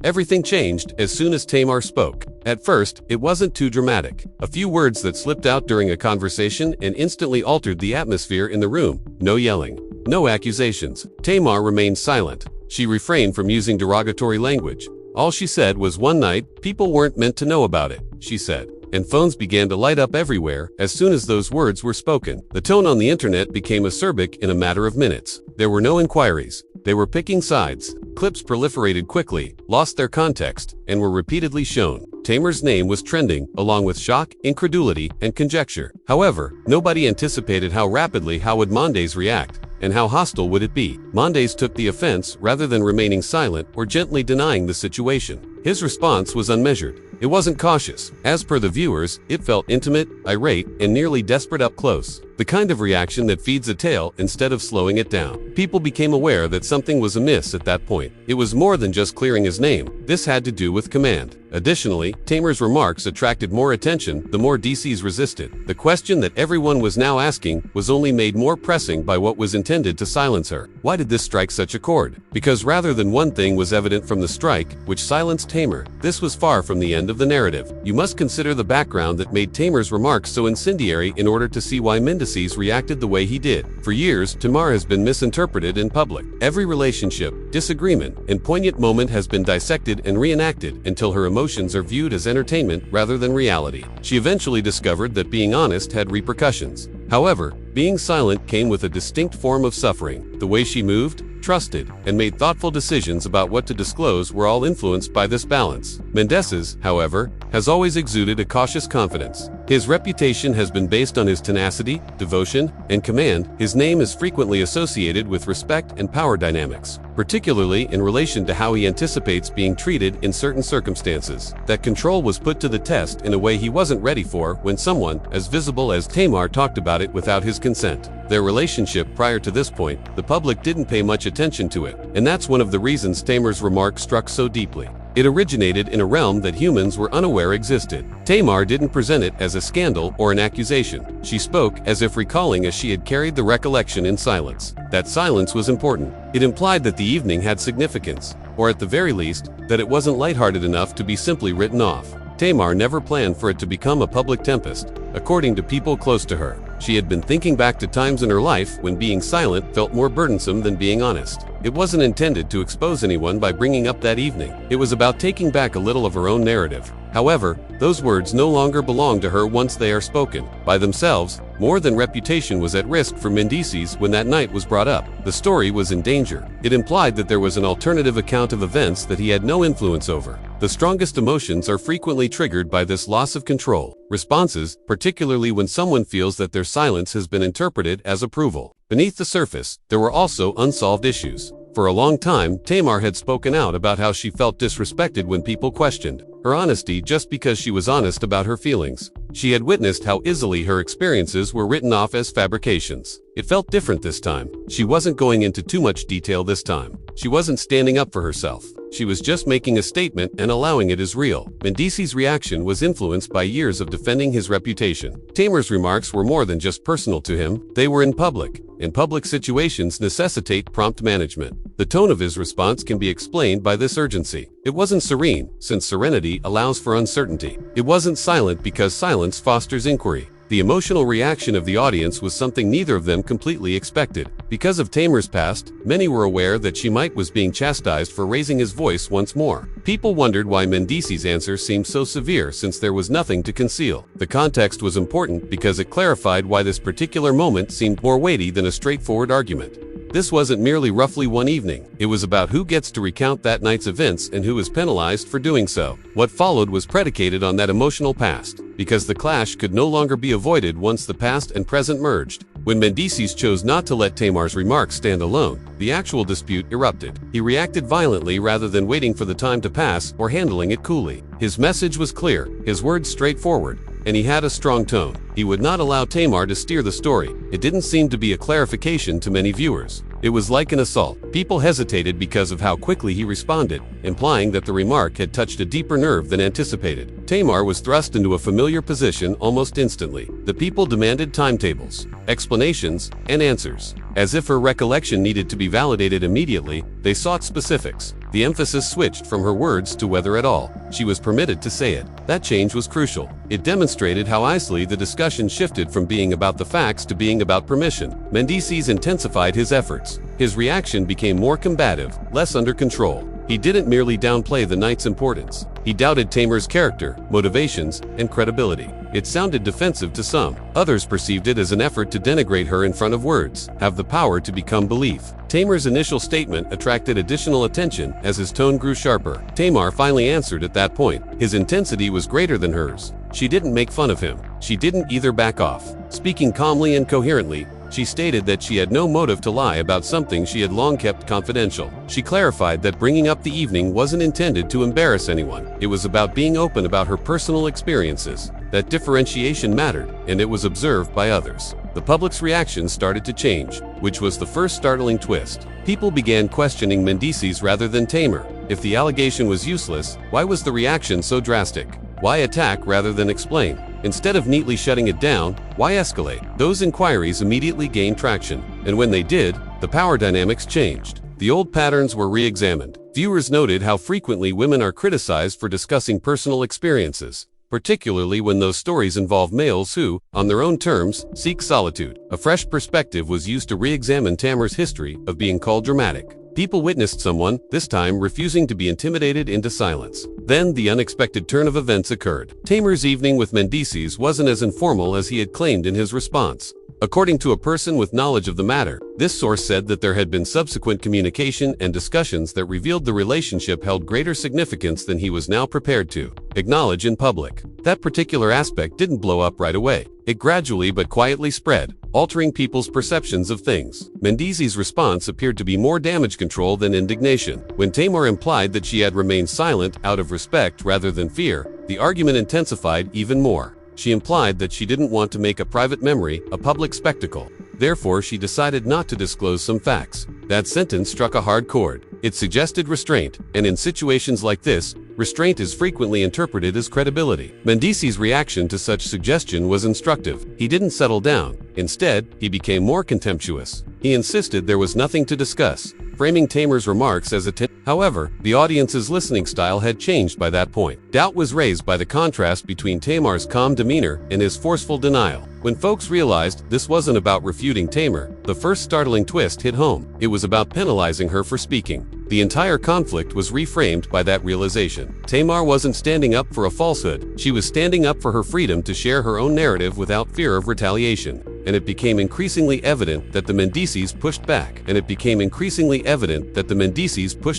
Everything changed as soon as Tamar spoke. At first, it wasn't too dramatic. A few words that slipped out during a conversation and instantly altered the atmosphere in the room. No yelling. No accusations. Tamar remained silent. She refrained from using derogatory language. All she said was, "One night, people weren't meant to know about it," she said. And phones began to light up everywhere as soon as those words were spoken. The tone on the internet became acerbic in a matter of minutes. There were no inquiries. They were picking sides. Clips proliferated quickly, lost their context, and were repeatedly shown. Tamar's name was trending, along with shock, incredulity, and conjecture. However, nobody anticipated how rapidly would Mendeecees react, and how hostile would it be. Mendeecees took the offense rather than remaining silent or gently denying the situation. His response was unmeasured. It wasn't cautious. As per the viewers, it felt intimate, irate, and nearly desperate up close. The kind of reaction that feeds a tale instead of slowing it down. People became aware that something was amiss at that point. It was more than just clearing his name. This had to do with command. Additionally, Tamar's remarks attracted more attention the more Mendeecees resisted. The question that everyone was now asking was only made more pressing by what was intended to silence her. Why did this strike such a chord? Because rather than one thing was evident from the strike, which silenced Tamar, this was far from the end of the narrative. You must consider the background that made Tamar's remarks so incendiary in order to see why Mendeecees reacted the way he did. For years, Tamar has been misinterpreted in public. Every relationship, disagreement, and poignant moment has been dissected and reenacted until her emotions are viewed as entertainment rather than reality. She eventually discovered that being honest had repercussions. However, being silent came with a distinct form of suffering. The way she moved, trusted, and made thoughtful decisions about what to disclose were all influenced by this balance. Mendeecees, however, has always exuded a cautious confidence. His reputation has been based on his tenacity, devotion, and command. His name is frequently associated with respect and power dynamics, particularly in relation to how he anticipates being treated in certain circumstances. That control was put to the test in a way he wasn't ready for when someone as visible as Tamar talked about it without his consent. Their relationship prior to this point, the public didn't pay much attention to it, and that's one of the reasons Tamar's remark struck so deeply. It originated in a realm that humans were unaware existed. Tamar didn't present it as a scandal or an accusation. She spoke as if recalling as she had carried the recollection in silence. That silence was important. It implied that the evening had significance, or at the very least, that it wasn't lighthearted enough to be simply written off. Tamar never planned for it to become a public tempest. According to people close to her, she had been thinking back to times in her life when being silent felt more burdensome than being honest. It wasn't intended to expose anyone by bringing up that evening. It was about taking back a little of her own narrative. However, those words no longer belong to her once they are spoken. By themselves, more than reputation was at risk for Mendeecees when that night was brought up. The story was in danger. It implied that there was an alternative account of events that he had no influence over. The strongest emotions are frequently triggered by this loss of control. Responses, particularly when someone feels that their silence has been interpreted as approval. Beneath the surface, there were also unsolved issues. For a long time, Tamar had spoken out about how she felt disrespected when people questioned her honesty just because she was honest about her feelings. She had witnessed how easily her experiences were written off as fabrications. It felt different this time. She wasn't going into too much detail this time. She wasn't standing up for herself. She was just making a statement and allowing it as real. Mendeecees' reaction was influenced by years of defending his reputation. Tamar's remarks were more than just personal to him. They were in public, and public situations necessitate prompt management. The tone of his response can be explained by this urgency. It wasn't serene, since serenity allows for uncertainty. It wasn't silent because silence fosters inquiry. The emotional reaction of the audience was something neither of them completely expected. Because of Tamar's past, many were aware that she was being chastised for raising his voice once more. People wondered why Mendeecees' answer seemed so severe since there was nothing to conceal. The context was important because it clarified why this particular moment seemed more weighty than a straightforward argument. This wasn't merely roughly one evening. It was about who gets to recount that night's events and who is penalized for doing so. What followed was predicated on that emotional past, because the clash could no longer be avoided once the past and present merged. When Mendeecees chose not to let Tamar's remarks stand alone, the actual dispute erupted. He reacted violently rather than waiting for the time to pass or handling it coolly. His message was clear, his words straightforward, and he had a strong tone. He would not allow Tamar to steer the story. It didn't seem to be a clarification to many viewers. It was like an assault. People hesitated because of how quickly he responded, implying that the remark had touched a deeper nerve than anticipated. Tamar was thrust into a familiar position almost instantly. The people demanded timetables, explanations, and answers. As if her recollection needed to be validated immediately, they sought specifics. The emphasis switched from her words to whether at all she was permitted to say it. That change was crucial. It demonstrated how easily the discussion shifted from being about the facts to being about permission. Mendeecees intensified his efforts. His reaction became more combative, less under control. He didn't merely downplay the night's importance. He doubted Tamar's character, motivations, and credibility. It sounded defensive to some. Others perceived it as an effort to denigrate her in front of words, have the power to become belief. Tamar's initial statement attracted additional attention as his tone grew sharper. Tamar finally answered at that point. His intensity was greater than hers. She didn't make fun of him. She didn't either back off. Speaking calmly and coherently, she stated that she had no motive to lie about something she had long kept confidential. She clarified that bringing up the evening wasn't intended to embarrass anyone. It was about being open about her personal experiences. That differentiation mattered, and it was observed by others. The public's reaction started to change, which was the first startling twist. People began questioning Mendeecees rather than Tamar. If the allegation was useless, why was the reaction so drastic? Why attack rather than explain? Instead of neatly shutting it down, why escalate? Those inquiries immediately gained traction, and when they did, the power dynamics changed. The old patterns were re-examined. Viewers noted how frequently women are criticized for discussing personal experiences, particularly when those stories involve males who, on their own terms, seek solitude. A fresh perspective was used to re-examine Tamar's history of being called dramatic. People witnessed someone, this time refusing to be intimidated into silence. Then the unexpected turn of events occurred. Tamar's evening with Mendeecees wasn't as informal as he had claimed in his response. According to a person with knowledge of the matter, this source said that there had been subsequent communication and discussions that revealed the relationship held greater significance than he was now prepared to acknowledge in public. That particular aspect didn't blow up right away. It gradually but quietly spread, altering people's perceptions of things. Mendeecees' response appeared to be more damage control than indignation. When Tamar implied that she had remained silent out of respect rather than fear, the argument intensified even more. She implied that she didn't want to make a private memory a public spectacle. Therefore, she decided not to disclose some facts. That sentence struck a hard chord. It suggested restraint, and in situations like this, restraint is frequently interpreted as credibility. Mendeecees' reaction to such suggestion was instructive. He didn't settle down. Instead, he became more contemptuous. He insisted there was nothing to discuss, framing Tamar's remarks as However, the audience's listening style had changed by that point. Doubt was raised by the contrast between Tamar's calm demeanor and his forceful denial. When folks realized this wasn't about refuting Tamar, the first startling twist hit home. It was about penalizing her for speaking. The entire conflict was reframed by that realization. Tamar wasn't standing up for a falsehood. She was standing up for her freedom to share her own narrative without fear of retaliation. And it became increasingly evident that the Mendeecees pushed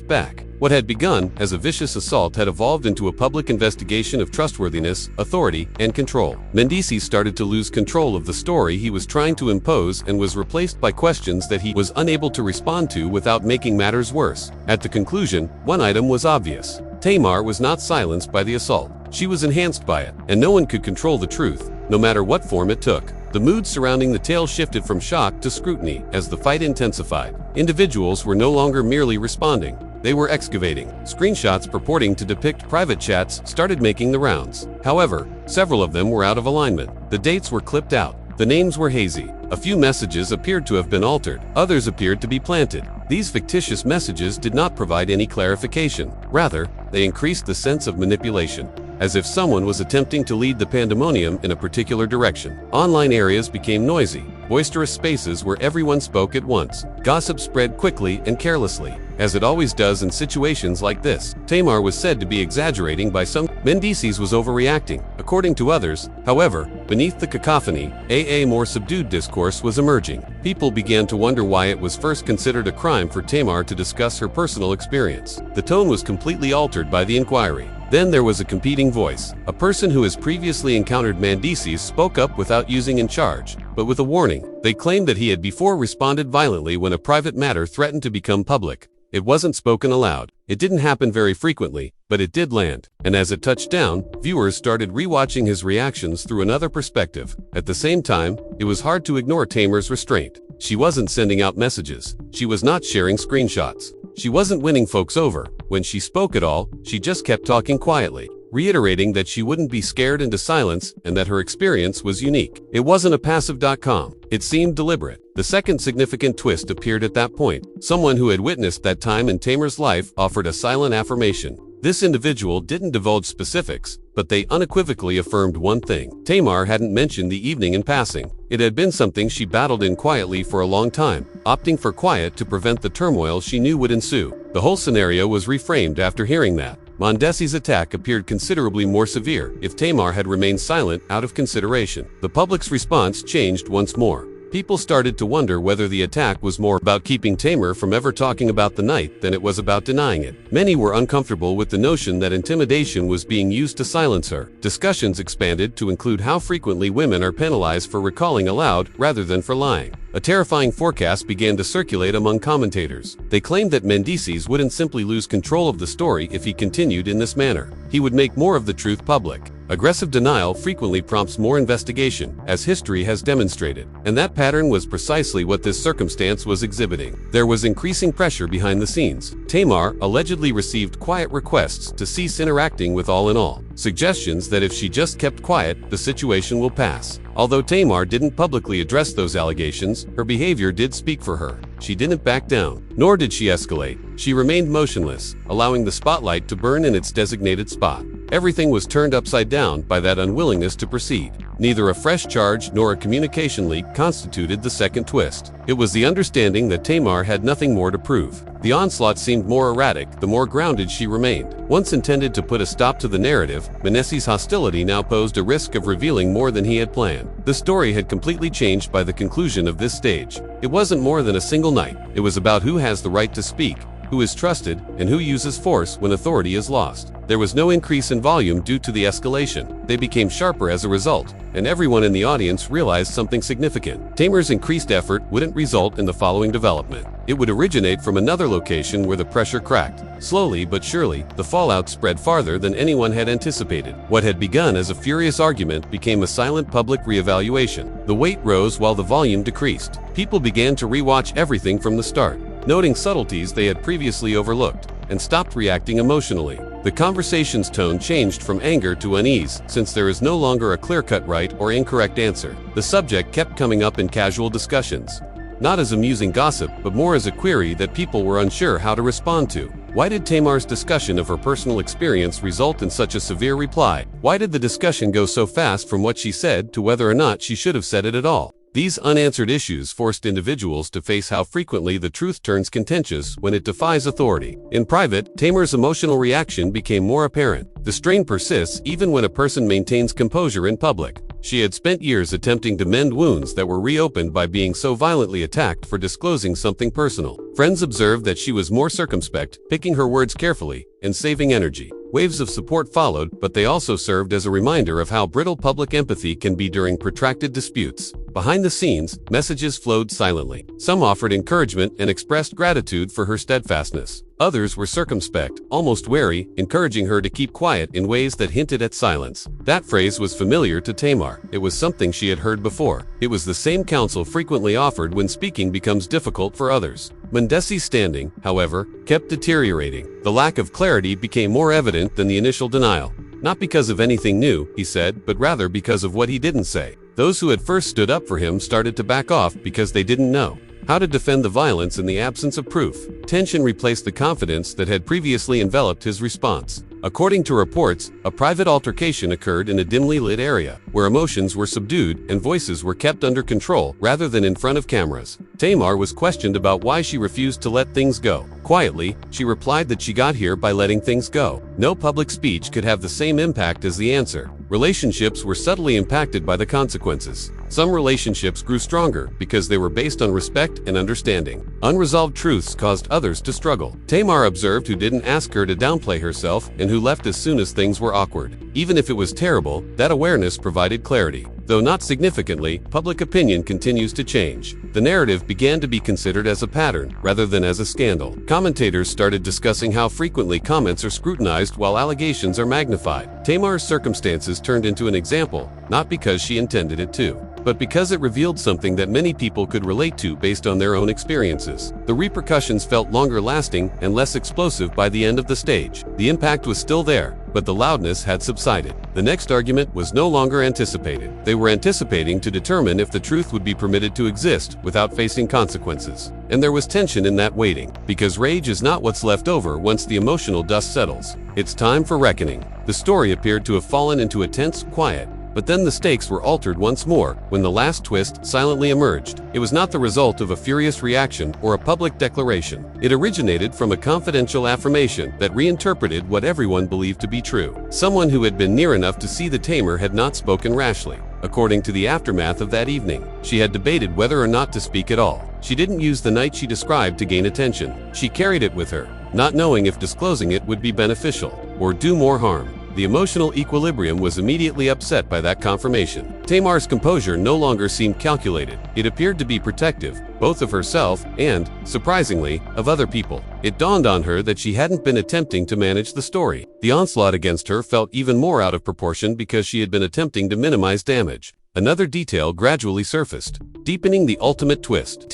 back. What had begun as a vicious assault had evolved into a public investigation of trustworthiness, authority, and control. Mendeecees started to lose control of the story he was trying to impose and was replaced by questions that he was unable to respond to without making matters worse. At the conclusion, one item was obvious. Tamar was not silenced by the assault. She was enhanced by it, and no one could control the truth, no matter what form it took. The mood surrounding the tale shifted from shock to scrutiny as the fight intensified. Individuals were no longer merely responding. They were excavating. Screenshots purporting to depict private chats started making the rounds. However, several of them were out of alignment. The dates were clipped out. The names were hazy. A few messages appeared to have been altered. Others appeared to be planted. These fictitious messages did not provide any clarification. Rather, they increased the sense of manipulation, as if someone was attempting to lead the pandemonium in a particular direction. Online areas became noisy, boisterous spaces where everyone spoke at once. Gossip spread quickly and carelessly, as it always does in situations like this. Tamar was said to be exaggerating by some. Mendeecees was overreacting, according to others. However, beneath the cacophony, a more subdued discourse was emerging. People began to wonder why it was first considered a crime for Tamar to discuss her personal experience. The tone was completely altered by the inquiry. Then there was a competing voice. A person who has previously encountered Mendeecees spoke up without using "in charge," but with a warning. They claimed that he had before responded violently when a private matter threatened to become public. It wasn't spoken aloud. It didn't happen very frequently, but it did land. And as it touched down, viewers started rewatching his reactions through another perspective. At the same time, it was hard to ignore Tamar's restraint. She wasn't sending out messages. She was not sharing screenshots. She wasn't winning folks over. When she spoke at all, she just kept talking quietly. reiterating that she wouldn't be scared into silence and that her experience was unique. It wasn't a passive.com. It seemed deliberate. The second significant twist appeared at that point. Someone who had witnessed that time in Tamar's life offered a silent affirmation. This individual didn't divulge specifics, but they unequivocally affirmed one thing. Tamar hadn't mentioned the evening in passing. It had been something she battled in quietly for a long time, opting for quiet to prevent the turmoil she knew would ensue. The whole scenario was reframed after hearing that. Mendeecees' attack appeared considerably more severe if Tamar had remained silent out of consideration. The public's response changed once more. People started to wonder whether the attack was more about keeping Tamar from ever talking about the night than it was about denying it. Many were uncomfortable with the notion that intimidation was being used to silence her. Discussions expanded to include how frequently women are penalized for recalling aloud rather than for lying. A terrifying forecast began to circulate among commentators. They claimed that Mendeecees wouldn't simply lose control of the story if he continued in this manner. He would make more of the truth public. Aggressive denial frequently prompts more investigation, as history has demonstrated, and that pattern was precisely what this circumstance was exhibiting. There was increasing pressure behind the scenes. Tamar allegedly received quiet requests to cease interacting with All in All, suggestions that if she just kept quiet, the situation will pass. Although Tamar didn't publicly address those allegations, her behavior did speak for her. She didn't back down, nor did she escalate. She remained motionless, allowing the spotlight to burn in its designated spot. Everything was turned upside down by that unwillingness to proceed. Neither a fresh charge nor a communication leak constituted the second twist. It was the understanding that Tamar had nothing more to prove. The onslaught seemed more erratic the more grounded she remained. Once intended to put a stop to the narrative, Mendeecees' hostility now posed a risk of revealing more than he had planned. The story had completely changed by the conclusion of this stage. It wasn't more than a single night. It was about who has the right to speak, who is trusted, and who uses force when authority is lost. There was no increase in volume due to the escalation. They became sharper as a result, and everyone in the audience realized something significant. Tamar's increased effort wouldn't result in the following development. It would originate from another location where the pressure cracked. Slowly but surely, the fallout spread farther than anyone had anticipated. What had begun as a furious argument became a silent public reevaluation. The weight rose while the volume decreased. People began to rewatch everything from the start, noting subtleties they had previously overlooked, and stopped reacting emotionally. The conversation's tone changed from anger to unease, since there is no longer a clear-cut right or incorrect answer. The subject kept coming up in casual discussions, not as amusing gossip, but more as a query that people were unsure how to respond to. Why did Tamar's discussion of her personal experience result in such a severe reply? Why did the discussion go so fast from what she said to whether or not she should have said it at all? These unanswered issues forced individuals to face how frequently the truth turns contentious when it defies authority. In private, Tamar's emotional reaction became more apparent. The strain persists even when a person maintains composure in public. She had spent years attempting to mend wounds that were reopened by being so violently attacked for disclosing something personal. Friends observed that she was more circumspect, picking her words carefully, and saving energy. Waves of support followed, but they also served as a reminder of how brittle public empathy can be during protracted disputes. Behind the scenes, messages flowed silently. Some offered encouragement and expressed gratitude for her steadfastness. Others were circumspect, almost wary, encouraging her to keep quiet in ways that hinted at silence. That phrase was familiar to Tamar. It was something she had heard before. It was the same counsel frequently offered when speaking becomes difficult for others. Mendeecees' standing, however, kept deteriorating. The lack of clarity became more evident than the initial denial. Not because of anything new, he said, but rather because of what he didn't say. Those who had first stood up for him started to back off because they didn't know how to defend the violence in the absence of proof. Tension replaced the confidence that had previously enveloped his response. According to reports, a private altercation occurred in a dimly lit area, where emotions were subdued and voices were kept under control rather than in front of cameras. Tamar was questioned about why she refused to let things go. Quietly, she replied that she got here by letting things go. No public speech could have the same impact as the answer. Relationships were subtly impacted by the consequences. Some relationships grew stronger because they were based on respect and understanding. Unresolved truths caused others to struggle. Tamar observed who didn't ask her to downplay herself and who left as soon as things were awkward. Even if it was terrible, that awareness provided clarity. Though not significantly, public opinion continues to change. The narrative began to be considered as a pattern rather than as a scandal. Commentators started discussing how frequently comments are scrutinized while allegations are magnified. Tamar's circumstances turned into an example, not because she intended it to, but because it revealed something that many people could relate to based on their own experiences. The repercussions felt longer lasting and less explosive by the end of the stage. The impact was still there, but the loudness had subsided. The next argument was no longer anticipated. They were anticipating to determine if the truth would be permitted to exist without facing consequences. And there was tension in that waiting, because rage is not what's left over once the emotional dust settles. It's time for reckoning. The story appeared to have fallen into a tense quiet. But then the stakes were altered once more when the last twist silently emerged. It was not the result of a furious reaction or a public declaration. It originated from a confidential affirmation that reinterpreted what everyone believed to be true. Someone who had been near enough to see the tamer had not spoken rashly. According to the aftermath of that evening, she had debated whether or not to speak at all. She didn't use the night she described to gain attention. She carried it with her, not knowing if disclosing it would be beneficial or do more harm. The emotional equilibrium was immediately upset by that confirmation. Tamar's composure no longer seemed calculated. It appeared to be protective, both of herself and, surprisingly, of other people. It dawned on her that she hadn't been attempting to manage the story. The onslaught against her felt even more out of proportion because she had been attempting to minimize damage. Another detail gradually surfaced, deepening the ultimate twist.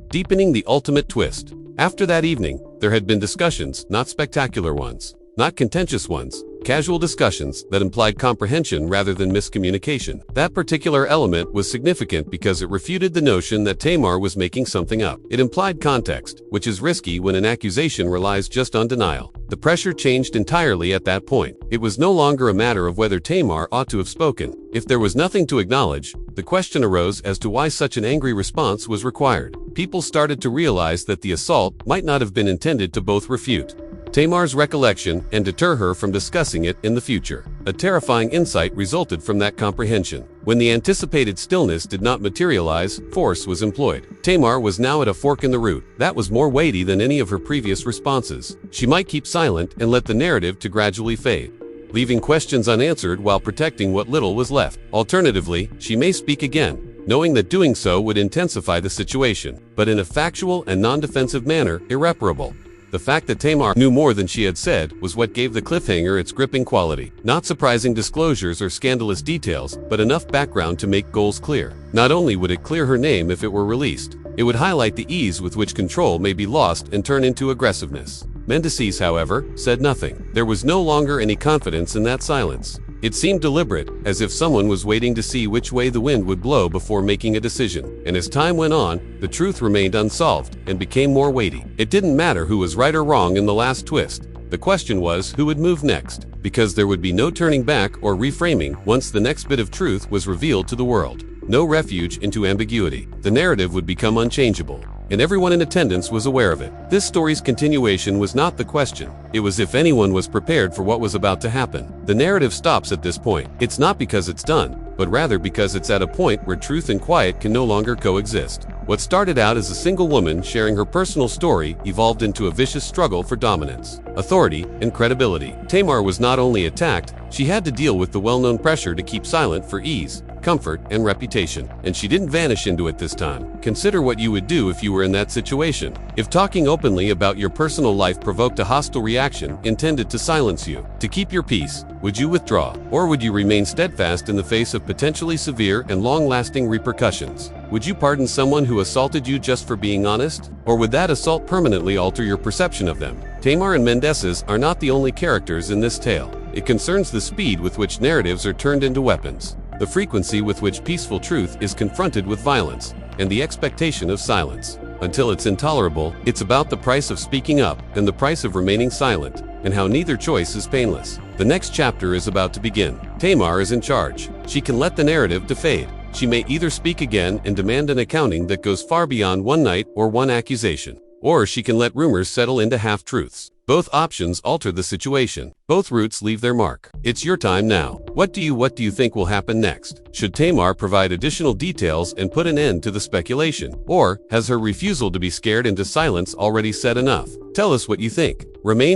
Deepening the ultimate twist. After that evening, there had been discussions, not spectacular ones. Not contentious ones, casual discussions that implied comprehension rather than miscommunication. That particular element was significant because it refuted the notion that Tamar was making something up. It implied context, which is risky when an accusation relies just on denial. The pressure changed entirely at that point. It was no longer a matter of whether Tamar ought to have spoken. If there was nothing to acknowledge, the question arose as to why such an angry response was required. People started to realize that the assault might not have been intended to both refute Tamar's recollection and deter her from discussing it in the future. A terrifying insight resulted from that comprehension. When the anticipated stillness did not materialize, force was employed. Tamar was now at a fork in the road. That was more weighty than any of her previous responses. She might keep silent and let the narrative to gradually fade, leaving questions unanswered while protecting what little was left. Alternatively, she may speak again, knowing that doing so would intensify the situation, but in a factual and non-defensive manner, irreparable. The fact that Tamar knew more than she had said was what gave the cliffhanger its gripping quality. Not surprising disclosures or scandalous details, but enough background to make goals clear. Not only would it clear her name if it were released, it would highlight the ease with which control may be lost and turn into aggressiveness. Mendeecees, however, said nothing. There was no longer any confidence in that silence. It seemed deliberate, as if someone was waiting to see which way the wind would blow before making a decision. And as time went on, the truth remained unsolved and became more weighty. It didn't matter who was right or wrong in the last twist. The question was who would move next, because there would be no turning back or reframing once the next bit of truth was revealed to the world. No refuge into ambiguity. The narrative would become unchangeable, and everyone in attendance was aware of it. This story's continuation was not the question. It was if anyone was prepared for what was about to happen. The narrative stops at this point. It's not because it's done, but rather because it's at a point where truth and quiet can no longer coexist. What started out as a single woman sharing her personal story evolved into a vicious struggle for dominance, authority, and credibility. Tamar was not only attacked, she had to deal with the well-known pressure to keep silent for ease, comfort, and reputation. And she didn't vanish into it this time. Consider what you would do if you were in that situation. If talking openly about your personal life provoked a hostile reaction intended to silence you, to keep your peace, would you withdraw? Or would you remain steadfast in the face of potentially severe and long-lasting repercussions? Would you pardon someone who assaulted you just for being honest? Or would that assault permanently alter your perception of them? Tamar and Mendeecees are not the only characters in this tale. It concerns the speed with which narratives are turned into weapons, the frequency with which peaceful truth is confronted with violence, and the expectation of silence. Until it's intolerable, it's about the price of speaking up and the price of remaining silent, and how neither choice is painless. The next chapter is about to begin. Tamar is in charge. She can let the narrative to fade. She may either speak again and demand an accounting that goes far beyond one night or one accusation, or she can let rumors settle into half-truths. Both options alter the situation. Both routes leave their mark. It's your time now. What do you think will happen next? Should Tamar provide additional details and put an end to the speculation? Or has her refusal to be scared into silence already said enough? Tell us what you think.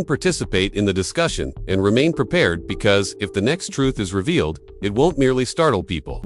Participate in the discussion, and remain prepared, because if the next truth is revealed, it won't merely startle people.